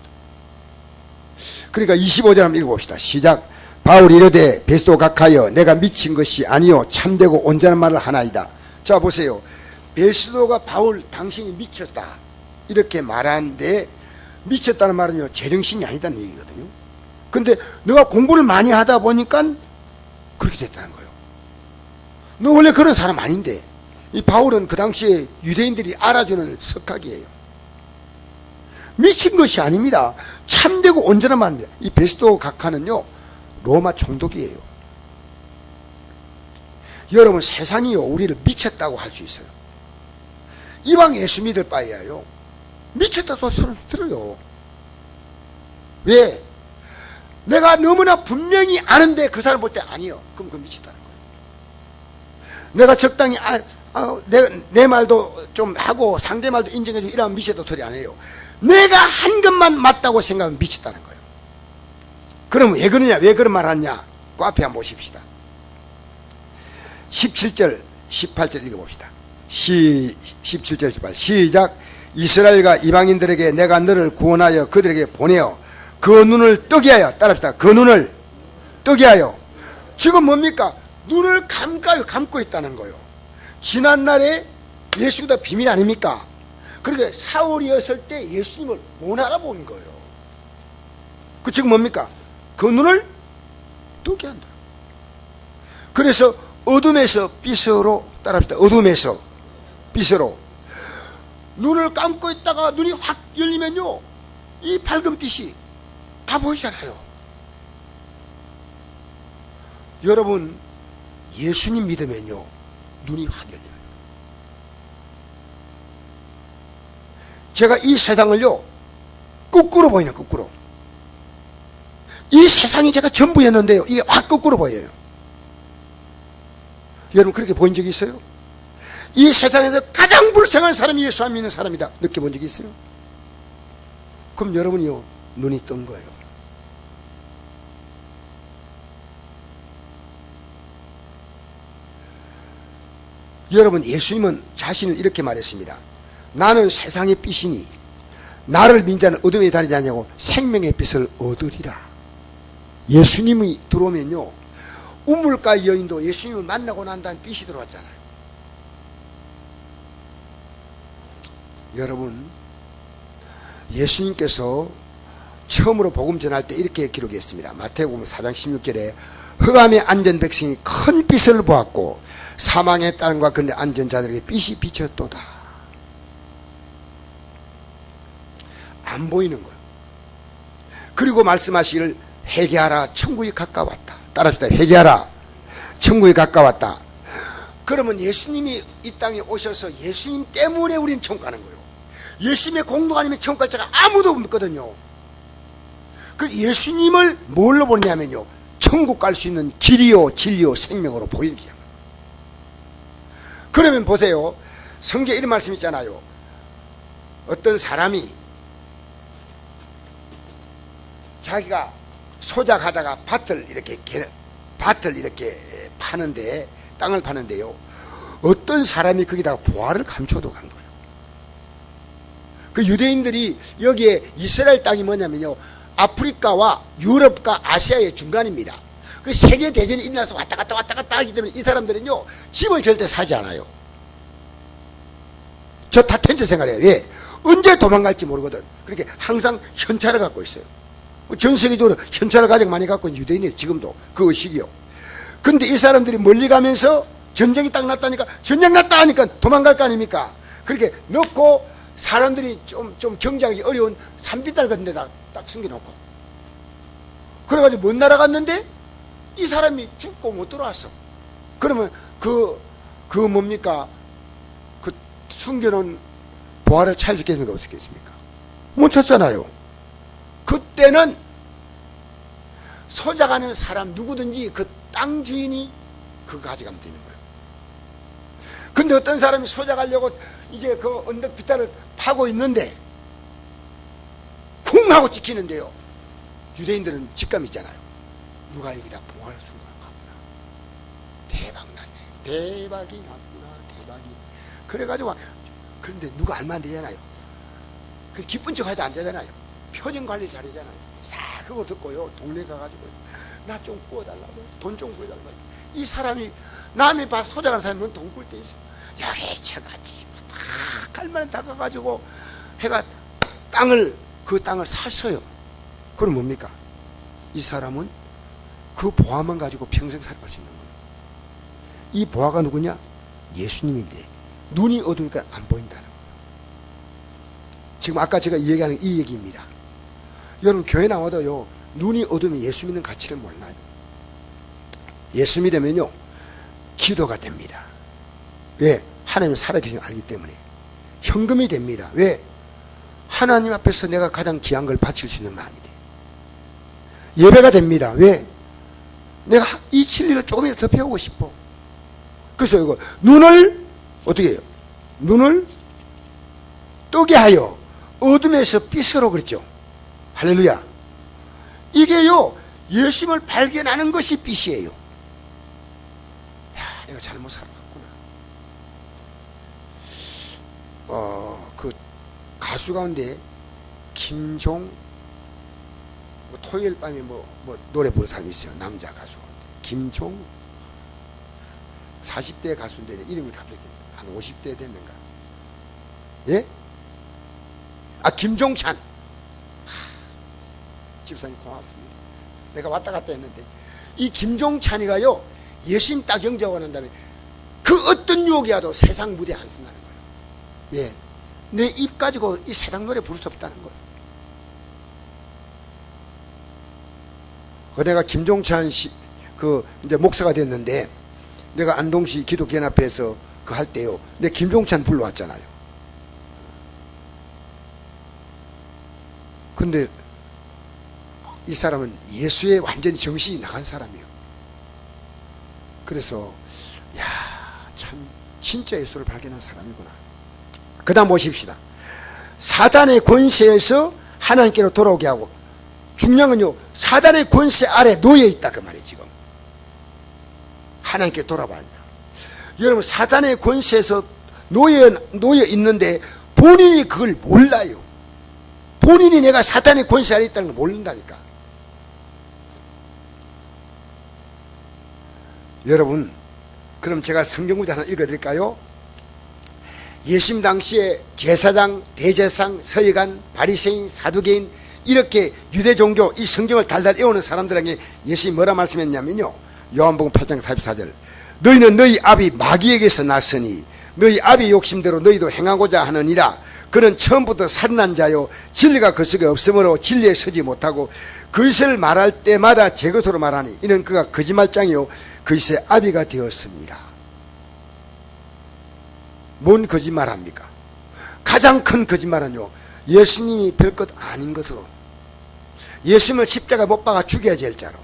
그러니까 25절 한번 읽어봅시다. 시작. 바울이 이르되 베스도 각하여 내가 미친 것이 아니요 참되고 온전한 말을 하나이다. 자 보세요. 베스도가 바울 당신이 미쳤다 이렇게 말하는데 미쳤다는 말은요 제정신이 아니다는 얘기거든요. 근데 너가 공부를 많이 하다 보니까 그렇게 됐다는 거예요. 너 원래 그런 사람 아닌데. 이 바울은 그 당시에 유대인들이 알아주는 석학이에요. 미친 것이 아닙니다. 참되고 온전한 말입니다. 이 베스도 각하는요 로마 총독이에요. 여러분 세상이요 우리를 미쳤다고 할 수 있어요. 이방 예수 믿을 바에야요 미쳤다고 소리 들어요. 왜? 내가 너무나 분명히 아는데 그 사람 볼 때 아니요. 그럼 그건 미쳤다는 거예요. 내가 적당히 내 말도 좀 하고 상대 말도 인정해주고 이러면 미쳤다고 소리 안 해요. 내가 한 것만 맞다고 생각하면 미쳤다는 거예요. 그럼 왜 그러냐? 왜 그런 말 하냐? 그 앞에 한번 보십시다. 17절 18절 읽어봅시다. 17절 18 시작. 이스라엘과 이방인들에게 내가 너를 구원하여 그들에게 보내어 그 눈을 뜨게 하여 따라합시다. 그 눈을 뜨게 하여. 지금 뭡니까? 눈을 감고 있다는 거예요. 지난날에 예수가 비밀 아닙니까? 그러니까 사울이었을 때 예수님을 못 알아본 거예요. 그 지금 뭡니까? 그 눈을 뜨게 한다. 그래서 어둠에서 빛으로 따라합시다. 어둠에서 빛으로. 눈을 감고 있다가 눈이 확 열리면요 이 밝은 빛이 다 보이잖아요. 여러분 예수님 믿으면요 눈이 확 열려요. 제가 이 세상을요 거꾸로 보이는 거꾸로. 이 세상이 제가 전부였는데요 이게 확 거꾸로 보여요. 여러분 그렇게 보인 적이 있어요? 이 세상에서 가장 불쌍한 사람이 예수 안 믿는 사람이다 느껴본 적이 있어요? 그럼 여러분이요 눈이 뜬 거예요. 여러분 예수님은 자신을 이렇게 말했습니다. 나는 세상의 빛이니 나를 믿는 자는 어둠에 다니지 않냐고 생명의 빛을 얻으리라. 예수님이 들어오면요 우물가 여인도 예수님을 만나고 난 다음에 빛이 들어왔잖아요. 여러분, 예수님께서 처음으로 복음 전할 때 이렇게 기록했습니다. 마태복음 4장 16절에 흑암에 앉은 백성이 큰 빛을 보았고 사망의 땅과 그런데 앉은 자들에게 빛이 비쳤도다. 안 보이는 거예요. 그리고 말씀하시기를 회개하라, 천국이 가까웠다. 따라합시다. 회개하라, 천국이 가까웠다. 그러면 예수님이 이 땅에 오셔서 예수님 때문에 우리는 천국 가는 거예요. 예수님의 공동 아니면 천국 갈 자가 아무도 없거든요. 그 예수님을 뭘로 보냐면요, 천국 갈 수 있는 길이요 진리요 생명으로 보이는 거예요. 그러면 보세요. 성경에 이런 말씀 있잖아요. 어떤 사람이 자기가 소작하다가 밭을 이렇게 파는데, 땅을 파는데요, 어떤 사람이 거기다가 보화를 감춰도 간 거예요. 그 유대인들이 여기에 이스라엘 땅이 뭐냐면요, 아프리카와 유럽과 아시아의 중간입니다. 그 세계 대전이 일어나서 왔다 갔다 하기 때문에 이 사람들은요, 집을 절대 사지 않아요. 저 다 텐트 생활해요. 왜? 언제 도망갈지 모르거든. 그렇게 항상 현찰을 갖고 있어요. 전 세계적으로 현찰을 가장 많이 갖고 있는 유대인이에요. 지금도 그 의식이요. 근데 이 사람들이 멀리 가면서 전쟁이 딱 났다니까, 전쟁 났다 하니까 도망갈 거 아닙니까? 그렇게 넣고 사람들이 좀 경제하기 어려운 산비탈 같은 데다 딱 숨겨놓고, 그래가지고 먼 나라 갔는데 이 사람이 죽고 못 들어왔어. 그러면 그 뭡니까? 그 숨겨놓은 보화를 찾을 수 있겠습니까? 없겠습니까? 못 찾잖아요. 그때는 소작하는 사람 누구든지 그 땅 주인이 그거 가져가면 되는 거예요. 근데 어떤 사람이 소작하려고 이제 그 언덕 비탈을 파고 있는데 쿵 하고 찍히는데요, 유대인들은 직감이 있잖아요. 누가 여기다 보화를 숨겨놨구나. 대박 났네. 대박이 났구나. 대박이. 그래가지고, 그런데 누가 알면 안 되잖아요. 그 기쁜 척 하지 않잖아요. 표정 관리 잘하잖아요. 싹 그거 듣고요, 동네 가가지고 나 좀 구워달라고, 돈 좀 구해달라고. 이 사람이 남의 밭 소작하는 사람은 돈 꿀 때 있어. 여기 저같이 다 갈만한 다 가가지고 해가 그 땅을 샀어요. 그럼 뭡니까? 이 사람은 그 보화만 가지고 평생 살아갈 수 있는 거예요. 이 보화가 누구냐? 예수님인데 눈이 어두우니까 안 보인다는 거예요. 지금 아까 제가 얘기하는 이 얘기입니다. 여러분, 교회 나와도요, 눈이 어두우면 예수 믿는 가치를 몰라요. 예수 믿으면요, 기도가 됩니다. 왜? 하나님은 살아계신 걸 알기 때문에. 현금이 됩니다. 왜? 하나님 앞에서 내가 가장 귀한 걸 바칠 수 있는 마음이 돼. 예배가 됩니다. 왜? 내가 이 진리를 조금이라도 더 배우고 싶어. 그래서 이거 눈을 어떻게 해요? 눈을 뜨게 하여 어둠에서 빛으로, 그랬죠. 할렐루야. 이게요, 예수님을 발견하는 것이 빛이에요. 야, 내가 잘못 살아왔구나. 그 가수 가운데 김종, 토요일 밤에 노래 부르는 사람이 있어요. 남자 가수. 김종, 40대 가수인데 이름이 갑자기 한 50대 됐는가? 예? 김종찬. 집사님 고맙습니다. 내가 왔다 갔다 했는데 이 김종찬이가요, 예수님 딱 영접하고 난 다음에 그 어떤 유혹이 와도 세상 무대 안 쓴다는 거예요. 예, 내 입 가지고 이 세상 노래 부를 수 없다는 거예요. 내가 김종찬 씨 이제 목사가 됐는데, 내가 안동시 기독연합회에서 그 할 때요, 내 김종찬 불러왔잖아요. 근데 이 사람은 예수에 완전히 정신이 나간 사람이에요. 그래서 참 진짜 예수를 발견한 사람이구나. 그 다음 보십시다. 사단의 권세에서 하나님께로 돌아오게 하고, 중요한 건요, 사단의 권세 아래 놓여 있다 그 말이에요. 지금 하나님께 돌아봐야 한다. 여러분, 사단의 권세에서 놓여 있는데 본인이 그걸 몰라요. 본인이 내가 사단의 권세 아래 있다는 걸 모른다니까. 여러분, 그럼 제가 성경구절 하나 읽어드릴까요? 예수님 당시에 제사장, 대제사장, 서기관, 바리새인, 사두개인 이렇게 유대 종교 이 성경을 달달 외우는 사람들에게 예수님이 뭐라 말씀했냐면요, 요한복음 8장 44절, 너희는 너희 아비 마귀에게서 났으니 너희 아비 욕심대로 너희도 행하고자 하느니라. 그는 처음부터 살인한 자요 진리가 그 속에 없으므로 진리에 서지 못하고 그것을 말할 때마다 제 것으로 말하니 이는 그가 거짓말장이요 그것의 아비가 되었습니다. 뭔 거짓말합니까? 가장 큰 거짓말은요, 예수님이 별것 아닌 것으로, 예수님을 십자가에 못 박아 죽여야 될 자로.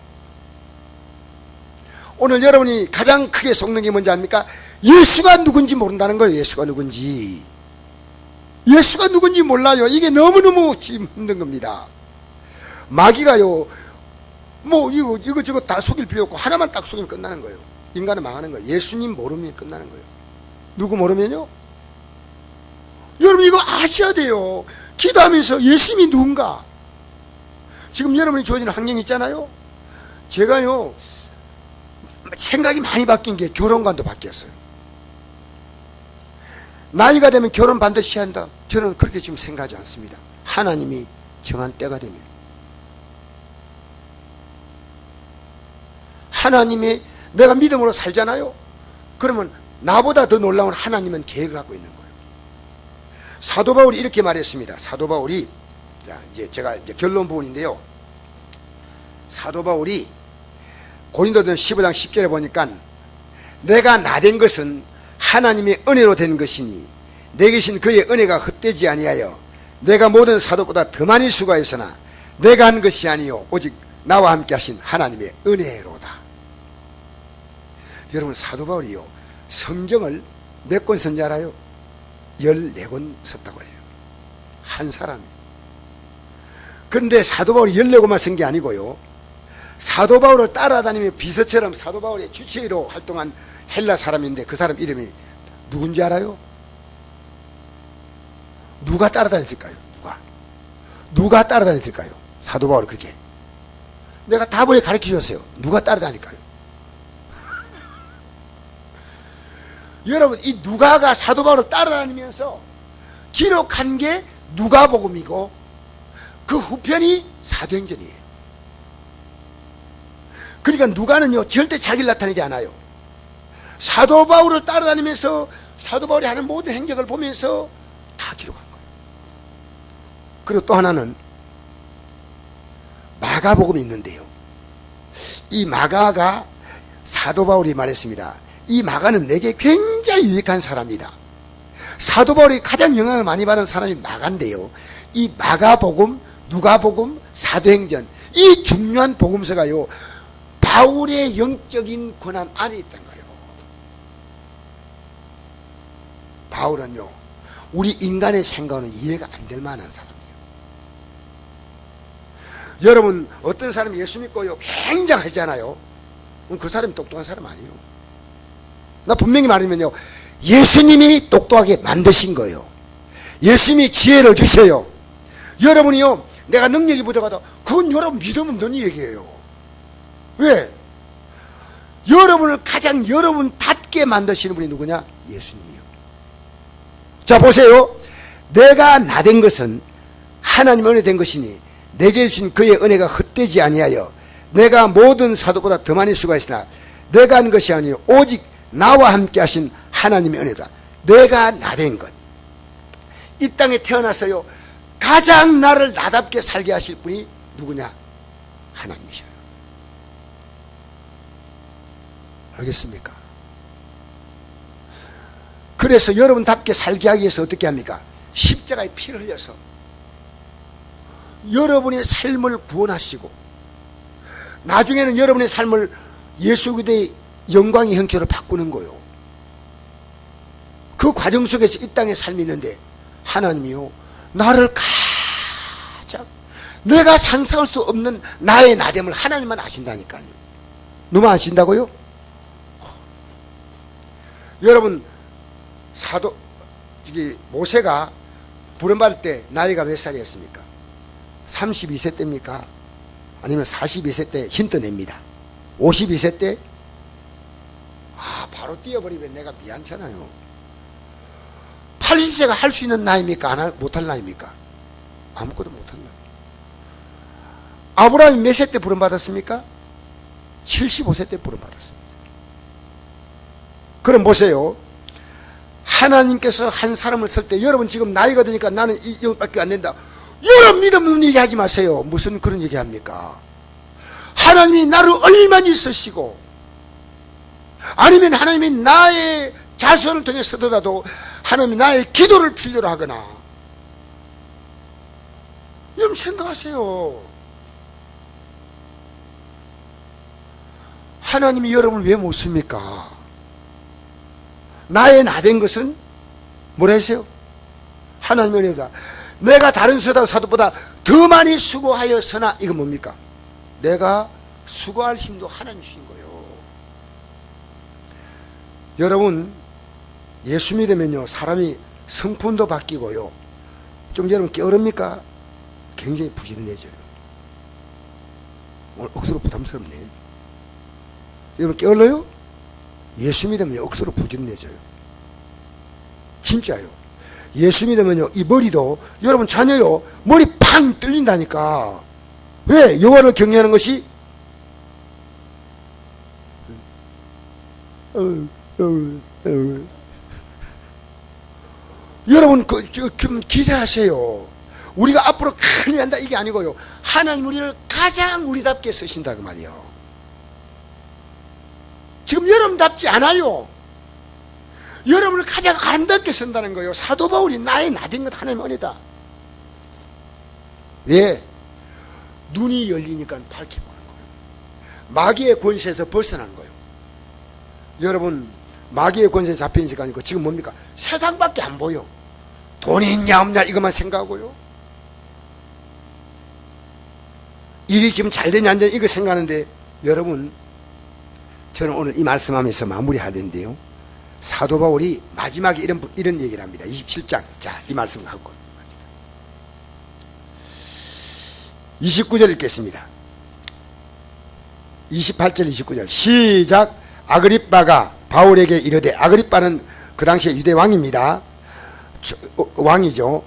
오늘 여러분이 가장 크게 속는 게 뭔지 압니까? 예수가 누군지 모른다는 거예요. 예수가 누군지 몰라요. 이게 너무너무 힘든 겁니다. 마귀가요, 뭐 이거 저거 다 속일 필요 없고 하나만 딱 속이면 끝나는 거예요. 인간은 망하는 거예요. 예수님 모르면 끝나는 거예요. 누구 모르면요? 여러분 이거 아셔야 돼요. 기도하면서 예수님이 누군가. 지금 여러분이 주어지는 환경이 있잖아요. 제가요 생각이 많이 바뀐 게 결혼관도 바뀌었어요. 나이가 되면 결혼 반드시 한다. 저는 그렇게 지금 생각하지 않습니다. 하나님이 정한 때가 되면, 하나님이 내가 믿음으로 살잖아요. 그러면 나보다 더 놀라운 하나님은 계획을 하고 있는 거예요. 사도 바울이 이렇게 말했습니다. 사도 바울이, 자, 제가 결론 부분인데요. 사도 바울이 고린도전 15장 10절에 보니까 내가 나된 것은 하나님의 은혜로 된 것이니 내게 신 그의 은혜가 헛되지 아니하여 내가 모든 사도보다 더 많이 수고하였으나 내가 한 것이 아니요 오직 나와 함께 하신 하나님의 은혜로다. 여러분, 사도 바울이요 성경을 몇 권 쓴지 알아요? 14권 썼다고 해요. 한 사람이. 그런데 사도 바울이 14권만 쓴 게 아니고요, 사도 바울을 따라다니며 비서처럼 사도 바울의 주치의로 활동한 헬라 사람인데 그 사람 이름이 누군지 알아요? 누가 따라다녔을까요? 누가 따라다녔을까요? 사도 바울을 그렇게. 내가 답을 가르쳐 줬어요. 누가 따라다닐까요? 여러분, 이 누가가 사도 바울을 따라다니면서 기록한 게 누가복음이고 그 후편이 사도행전이에요. 그러니까 누가는요 절대 자기를 나타내지 않아요. 사도 바울을 따라다니면서 사도 바울이 하는 모든 행적을 보면서 다 기록한 거예요. 그리고 또 하나는 마가복음이 있는데요, 이 마가가 사도 바울이 말했습니다. 이 마가는 내게 굉장히 유익한 사람이다. 사도 바울이 가장 영향을 많이 받은 사람이 마가인데요, 이 마가복음, 누가복음, 사도행전 이 중요한 복음서가요 바울의 영적인 권한 안에 있던 거예요. 바울은요 우리 인간의 생각은 이해가 안 될 만한 사람이에요. 여러분, 어떤 사람이 예수 믿고요 굉장하잖아요. 그 사람이 똑똑한 사람 아니에요. 나 분명히 말하면요, 예수님이 똑똑하게 만드신 거예요. 예수님이 지혜를 주세요. 여러분이요 내가 능력이 부족하다, 그건 여러분 믿음 없는 얘기예요. 왜? 여러분을 가장 여러분답게 만드시는 분이 누구냐? 예수님이요. 자 보세요. 내가 나된 것은 하나님의 은혜 된 것이니 내게 주신 그의 은혜가 헛되지 아니하여 내가 모든 사도보다 더 많이 수고했으나 내가 한 것이 아니요 오직 나와 함께 하신 하나님의 은혜다. 내가 나된 것. 이 땅에 태어나서요 가장 나를 나답게 살게 하실 분이 누구냐? 하나님이셔요. 알겠습니까? 그래서 여러분답게 살게 하기 위해서 어떻게 합니까? 십자가에 피를 흘려서 여러분의 삶을 구원하시고 나중에는 여러분의 삶을 예수 그리스도의 영광의 형체로 바꾸는 거예요. 그 과정 속에서 이 땅에 삶이 있는데 하나님이요 나를 가장 내가 상상할 수 없는 나의 나됨을 하나님만 아신다니까요. 누가 아신다고요? 여러분, 모세가 부름받을 때 나이가 몇 살이었습니까? 32세 때입니까? 아니면 42세 때 힌트 냅니다. 52세 때? 바로 뛰어버리면 내가 미안찮아요. 80세가 할 수 있는 나이입니까? 못할 나이입니까? 아무것도 못할 나이. 아브라함이 몇 세 때 부름받았습니까? 75세 때 부름받았습니다. 그럼 보세요. 하나님께서 한 사람을 쓸 때, 여러분 지금 나이가 드니까 나는 이것밖에 안 된다, 여러분 믿음 없는 얘기 하지 마세요. 무슨 그런 얘기 합니까? 하나님이 나를 얼마나 쓰시고, 아니면 하나님이 나의 자손을 통해서더라도 하나님이 나의 기도를 필요로 하거나, 여러분 생각하세요. 하나님이 여러분을 왜 못 씁니까? 나의 나된 것은 뭐라 했어요? 하나님의 은혜다. 내가 다른 사도보다 더 많이 수고하였으나, 이건 뭡니까? 내가 수고할 힘도 하나님 주신 거예요. 여러분 예수 믿으면요 사람이 성품도 바뀌고요, 좀 여러분 게으릅니까? 굉장히 부지런해져요. 오늘 억수로 부담스럽네. 여러분 게을러요? 예수 믿으면 억수로 부지런해져요. 진짜요. 예수 믿으면요 이 머리도, 여러분 자녀요 머리 팡 뚫린다니까. 왜? 여호와를 경외하는 것이 여러분 기대하세요. 우리가 앞으로 큰일 난다 이게 아니고요, 하나님 우리를 가장 우리답게 쓰신다 그 말이에요. 지금 여러분답지 않아요. 여러분을 가장 아름답게 쓴다는 거예요. 사도 바울이 나의 나된 것 하나님의 은혜다. 왜? 눈이 열리니까 밝게 보는 거예요. 마귀의 권세에서 벗어난 거예요. 여러분 마귀의 권세에 잡힌 시간이 아니고 지금 뭡니까? 세상밖에 안 보여. 돈이 있냐 없냐 이것만 생각하고요, 일이 지금 잘 되냐 안 되냐 이거 생각하는데, 여러분 저는 오늘 이 말씀하면서 마무리하는데요, 사도 바울이 마지막에 이런 얘기를 합니다. 27장. 자, 이 말씀을 하고 29절 읽겠습니다. 28절 29절 시작. 아그리빠가 바울에게 이르되, 아그리빠는 그 당시에 유대 왕입니다. 왕이죠.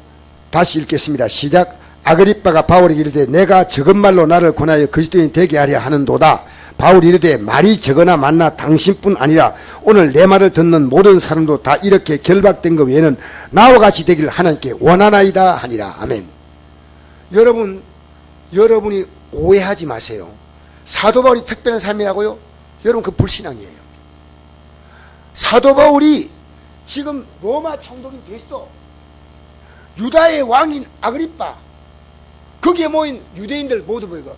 다시 읽겠습니다. 시작. 아그리빠가 바울에게 이르되, 내가 적은 말로 나를 권하여 그리스도인이 되게 하려 하는도다. 바울이 이르되, 말이 적으나 많나 당신뿐 아니라 오늘 내 말을 듣는 모든 사람도 다 이렇게 결박된 것 외에는 나와 같이 되기를 하나님께 원하나이다 하니라. 아멘. 여러분이 오해하지 마세요. 사도 바울이 특별한 삶이라고요? 여러분 그 불신앙이에요. 사도 바울이 지금 로마 총독인 베스도, 유다의 왕인 아그리빠, 거기에 모인 유대인들 모두 보이고,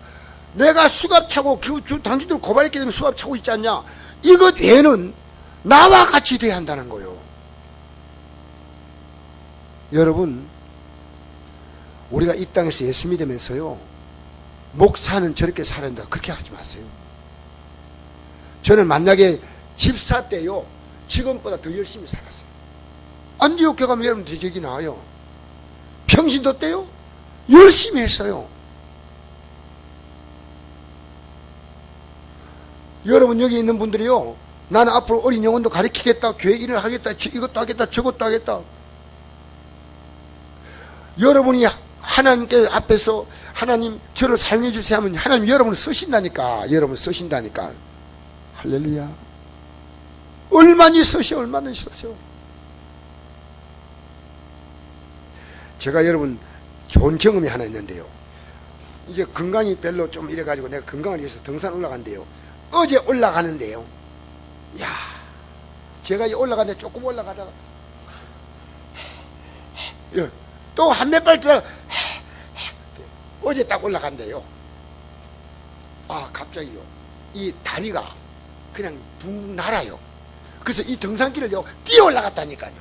내가 수갑 차고 당신들 고발했기 때문에 수갑 차고 있지 않냐, 이것 외에는 나와 같이 돼야 한다는 거예요. 여러분 우리가 이 땅에서 예수 믿으면서요, 목사는 저렇게 살아야 한다 그렇게 하지 마세요. 저는 만약에 집사 때요 지금보다 더 열심히 살았어요. 안디옥 교회 가면 여러분 대적이 나와요. 평신도 때요 열심히 했어요. 여러분 여기 있는 분들이요, 나는 앞으로 어린 영혼도 가르치겠다, 교회 일을 하겠다, 이것도 하겠다, 저것도 하겠다. 여러분이 하나님께 앞에서 하나님 저를 사용해 주세요 하면 하나님 여러분을 쓰신다니까. 여러분 쓰신다니까. 할렐루야. 얼마나 쓰셔, 얼마나 쓰셔. 제가 여러분 좋은 경험이 하나 있는데요, 이제 건강이 별로 좀 이래가지고 내가 건강을 위해서 등산 올라간대요. 어제 올라가는데요, 야, 제가 올라가는데 조금 올라가다가 또 한 몇 발 들어, 어제 딱 올라간대요. 아, 갑자기요 이 다리가 그냥 붕 날아요. 그래서 이 등산길을요 뛰어 올라갔다니까요.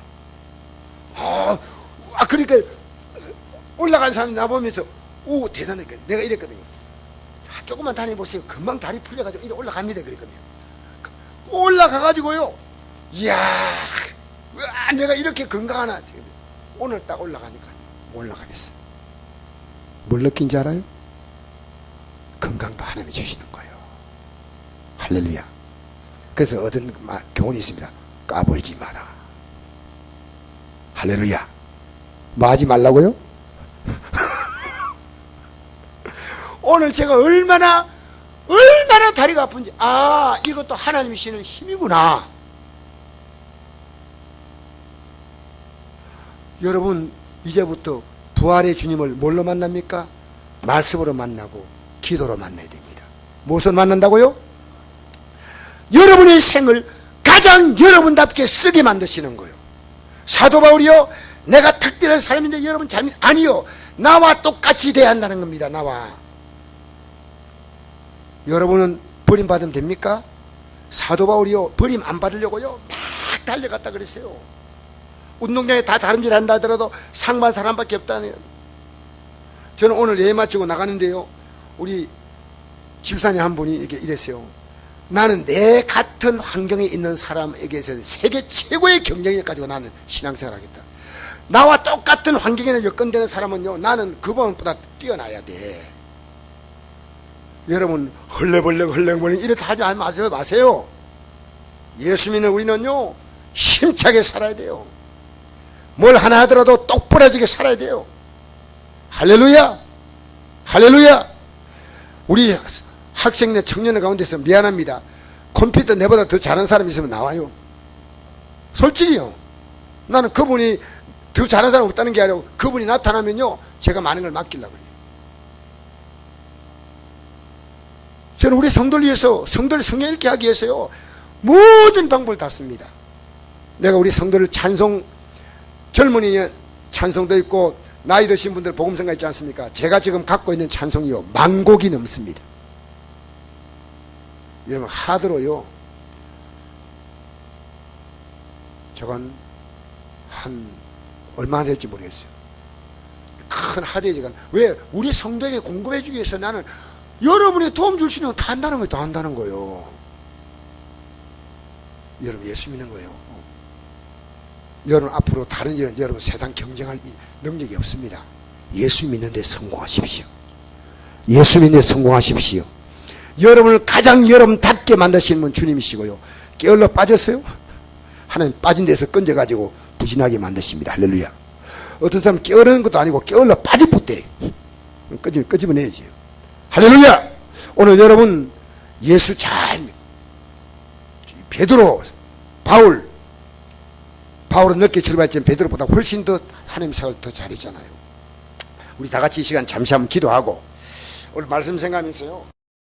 그러니까 올라간 사람이 나보면서 오 대단하니까 내가 이랬거든요. 조금만 다녀보세요. 금방 다리 풀려가지고 이리 올라갑니다. 그랬거든요. 올라가가지고요, 이야, 내가 이렇게 건강하나. 오늘 딱 올라가니까 못 올라가겠어요. 뭘 느낀지 알아요? 건강도 하나님이 주시는 거예요. 할렐루야. 그래서 얻은 교훈이 있습니다. 까불지 마라. 할렐루야. 뭐 하지 말라고요? 오늘 제가 얼마나 다리가 아픈지, 이것도 하나님이 주시는 힘이구나. 여러분, 이제부터 부활의 주님을 뭘로 만납니까? 말씀으로 만나고 기도로 만나야 됩니다. 무엇으로 만난다고요? 여러분의 생을 가장 여러분답게 쓰게 만드시는 거예요. 사도 바울이요, 내가 특별한 사람인데 여러분 아니요, 나와 똑같이 돼야 한다는 겁니다. 나와. 여러분은 버림받으면 됩니까? 사도 바울이요, 버림 안 받으려고요 막 달려갔다 그랬어요. 운동장에 다 다름질 한다 하더라도 상반 사람밖에 없다네요. 저는 오늘 예배 마치고 나가는데요, 우리 집사님 한 분이 이랬어요. 나는 내 같은 환경에 있는 사람에게서 세계 최고의 경쟁력 가지고 나는 신앙생활 하겠다. 나와 똑같은 환경에 여건되는 사람은요, 나는 그분보다 뛰어나야 돼. 여러분, 헐레벌레 이렇게 하지 마세요. 예수 믿는 우리는요, 힘차게 살아야 돼요. 뭘 하나 하더라도 똑부러지게 살아야 돼요. 할렐루야. 할렐루야. 우리 학생네 청년의 가운데서 미안합니다. 컴퓨터 내보다 더 잘하는 사람이 있으면 나와요. 솔직히요. 나는 그분이 더 잘하는 사람 없다는 게 아니라 그분이 나타나면요, 제가 많은 걸 맡기려고 그래요. 저는 우리 성도를 위해서, 성도를 성령 읽게 하기 위해서요, 모든 방법을 다 씁니다. 내가 우리 성도를 젊은이 찬송도 있고 나이 드신 분들 복음성가 있지 않습니까? 제가 지금 갖고 있는 찬송이요, 10,000곡이 넘습니다. 여러분, 하드로요, 저건 얼마나 될지 모르겠어요. 큰 하드에 제가, 왜? 우리 성도에게 공급해 주기 위해서 나는 여러분이 도움 줄 수 있는 건 다 한다는 거예요. 다 한다는 거예요. 여러분, 예수 믿는 거예요. 여러분, 앞으로 다른 일은 여러분 세상 경쟁할 능력이 없습니다. 예수 믿는 데 성공하십시오. 예수 믿는 데 성공하십시오. 여러분을 가장 여러분답게 만드시는 분 주님이시고요, 게을러 빠졌어요? 하나님 빠진 데서 건져가지고 부진하게 만드십니다. 할렐루야. 어떤 사람 게으르는 것도 아니고 게을러 빠질 뿐대 끄집어내야지. 할렐루야. 오늘 여러분, 예수 베드로, 바울은 늦게 출발했지만 베드로보다 훨씬 더 하나님 생활을 더 잘했잖아요. 우리 다 같이 이 시간 잠시 한번 기도하고 오늘 말씀 생각하면서요,